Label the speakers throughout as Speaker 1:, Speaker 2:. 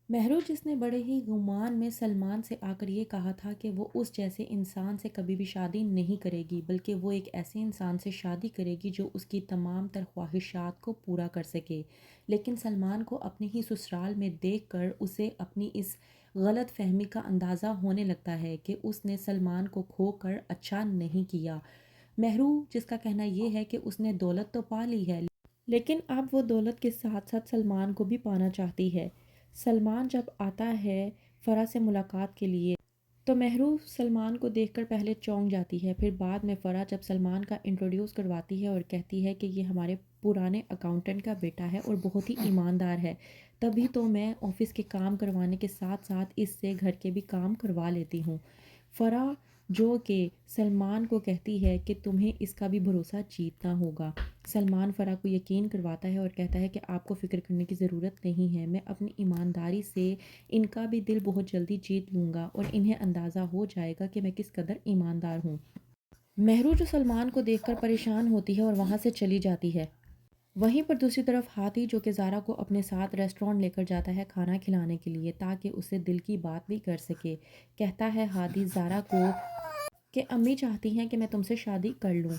Speaker 1: مہرو، جس نے بڑے ہی گمان میں سلمان سے آ کر یہ کہا تھا کہ وہ اس جیسے انسان سے کبھی بھی شادی نہیں کرے گی بلکہ وہ ایک ایسے انسان سے شادی کرے گی جو اس کی تمام تر خواہشات کو پورا کر سکے، لیکن سلمان کو اپنے ہی سسرال میں دیکھ کر اسے اپنی اس غلط فہمی کا اندازہ ہونے لگتا ہے کہ اس نے سلمان کو کھو کر اچھا نہیں کیا۔ مہرو، جس کا کہنا یہ ہے کہ اس نے دولت تو پا لی ہے لیکن اب وہ دولت کے ساتھ ساتھ سلمان کو بھی پانا چاہتی ہے۔ سلمان جب آتا ہے فرح سے ملاقات کے لیے تو مہرو سلمان کو دیکھ کر پہلے چونک جاتی ہے، پھر بعد میں فرح جب سلمان کا انٹروڈیوس کرواتی ہے اور کہتی ہے کہ یہ ہمارے پرانے اکاؤنٹنٹ کا بیٹا ہے اور بہت ہی ایماندار ہے، تبھی تو میں آفس کے کام کروانے کے ساتھ ساتھ اس سے گھر کے بھی کام کروا لیتی ہوں۔ فرح جو کہ سلمان کو کہتی ہے کہ تمہیں اس کا بھی بھروسہ جیتنا ہوگا۔ سلمان فرح کو یقین کرواتا ہے اور کہتا ہے کہ آپ کو فکر کرنے کی ضرورت نہیں ہے، میں اپنی ایمانداری سے ان کا بھی دل بہت جلدی جیت لوں گا اور انہیں اندازہ ہو جائے گا کہ میں کس قدر ایماندار ہوں۔ مہرو جو سلمان کو دیکھ کر پریشان ہوتی ہے اور وہاں سے چلی جاتی ہے۔ وہیں پر دوسری طرف ہادی جو کہ زارا کو اپنے ساتھ ریسٹورانٹ لے کر جاتا ہے کھانا کھلانے کے لیے تاکہ اسے دل کی بات بھی کر سکے، کہتا ہے ہادی زارا کو کہ امی چاہتی ہیں کہ میں تم سے شادی کر لوں۔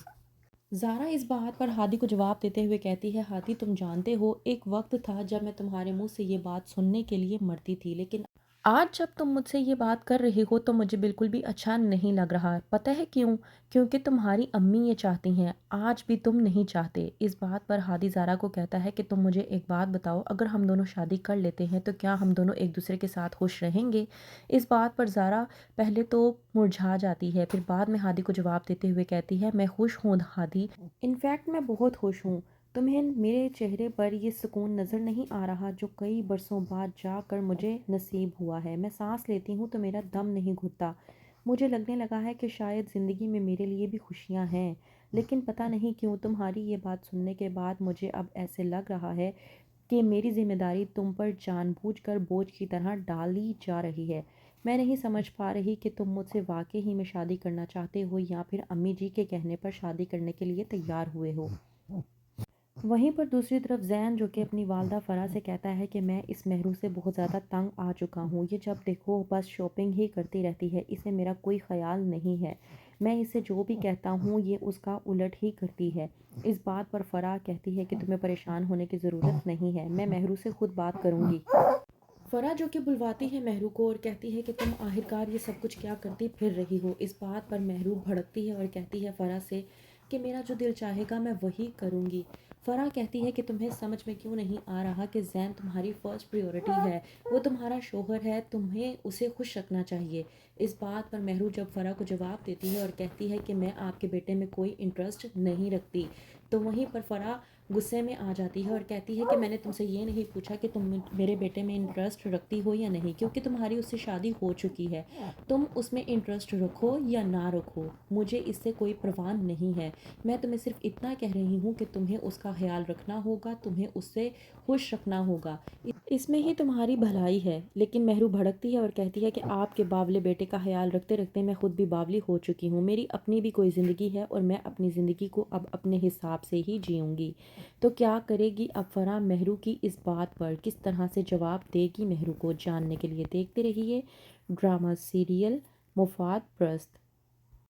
Speaker 1: زارا اس بات پر ہادی کو جواب دیتے ہوئے کہتی ہے، ہادی تم جانتے ہو ایک وقت تھا جب میں تمہارے منہ سے یہ بات سننے کے لیے مرتی تھی، لیکن آج جب تم مجھ سے یہ بات کر رہی ہو تو مجھے بالکل بھی اچھا نہیں لگ رہا۔ پتہ ہے کیوں؟ کیونکہ تمہاری امی یہ چاہتی ہیں، آج بھی تم نہیں چاہتے۔ اس بات پر ہادی زارا کو کہتا ہے کہ تم مجھے ایک بات بتاؤ، اگر ہم دونوں شادی کر لیتے ہیں تو کیا ہم دونوں ایک دوسرے کے ساتھ خوش رہیں گے؟ اس بات پر زارا پہلے تو مرجھا جاتی ہے، پھر بعد میں ہادی کو جواب دیتے ہوئے کہتی ہے، میں خوش ہوں ہادی، انفیکٹ میں بہت خوش ہوں۔ تمہیں میرے چہرے پر یہ سکون نظر نہیں آ رہا جو کئی برسوں بعد جا کر مجھے نصیب ہوا ہے؟ میں سانس لیتی ہوں تو میرا دم نہیں گھٹتا، مجھے لگنے لگا ہے کہ شاید زندگی میں میرے لیے بھی خوشیاں ہیں، لیکن پتہ نہیں کیوں تمہاری یہ بات سننے کے بعد مجھے اب ایسے لگ رہا ہے کہ میری ذمہ داری تم پر جان بوجھ کر بوجھ کی طرح ڈالی جا رہی ہے۔ میں نہیں سمجھ پا رہی کہ تم مجھ سے واقعی ہی میں شادی کرنا چاہتے ہو یا پھر امی جی کے کہنے پر شادی کرنے کے لیے تیار ہوئے ہو۔ وہیں پر دوسری طرف زین جو کہ اپنی والدہ فرح سے کہتا ہے کہ میں اس مہرو سے بہت زیادہ تنگ آ چکا ہوں، یہ جب دیکھو بس شاپنگ ہی کرتی رہتی ہے، اسے میرا کوئی خیال نہیں ہے، میں اسے جو بھی کہتا ہوں یہ اس کا الٹ ہی کرتی ہے۔ اس بات پر فرح کہتی ہے کہ تمہیں پریشان ہونے کی ضرورت نہیں ہے، میں مہرو سے خود بات کروں گی۔ فرح جو کہ بلواتی ہے مہرو کو اور کہتی ہے کہ تم آخرکار یہ سب کچھ کیا کرتی پھر رہی ہو۔ اس بات پر مہرو بھڑکتی ہے اور کہتی ہے فرح سے کہ میرا جو دل چاہے گا میں وہی کروں گی۔ فرح کہتی ہے کہ تمہیں سمجھ میں کیوں نہیں آ رہا کہ زین تمہاری فرسٹ پریورٹی ہے، وہ تمہارا شوہر ہے، تمہیں اسے خوش رکھنا چاہیے۔ اس بات پر مہرو جب فرح کو جواب دیتی ہے اور کہتی ہے کہ میں آپ کے بیٹے میں کوئی انٹرسٹ نہیں رکھتی، تو وہیں پر فرح غصے میں آ جاتی ہے اور کہتی ہے کہ میں نے تم سے یہ نہیں پوچھا کہ تم میرے بیٹے میں انٹرسٹ رکھتی ہو یا نہیں، کیونکہ تمہاری اس سے شادی ہو چکی ہے، تم اس میں انٹرسٹ رکھو یا نہ رکھو مجھے اس سے کوئی پرواہ نہیں ہے، میں تمہیں صرف اتنا کہہ رہی ہوں کہ تمہیں اس کا خیال رکھنا ہوگا، تمہیں اس سے خوش رکھنا ہوگا، اس میں ہی تمہاری بھلائی ہے۔ لیکن مہرو بھڑکتی ہے اور کہتی ہے کہ آپ کے باولے بیٹے کا خیال رکھتے رکھتے میں خود بھی باولی ہو چکی ہوں، میری اپنی بھی کوئی زندگی ہے اور میں اپنی زندگی کو اب اپنے حساب سے ہی جیوں گی۔ تو کیا کرے گی اب فرح مہرو کی اس بات پر؟ کس طرح سے جواب دے گی مہرو کو؟ جاننے کے لیے دیکھتے رہیے ڈرامہ سیریل مفاد پرست۔